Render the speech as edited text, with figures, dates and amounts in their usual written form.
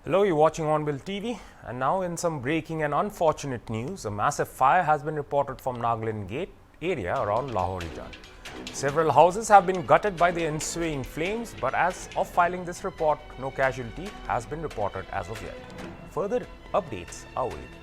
Hello, you're watching Onbill TV, and now in some breaking and unfortunate news, a massive fire has been reported from Nagaland Gate area around Lahorijan. Several houses have been gutted by the ensuing flames, but as of filing this report, no casualty has been reported as of yet. Further updates are waiting.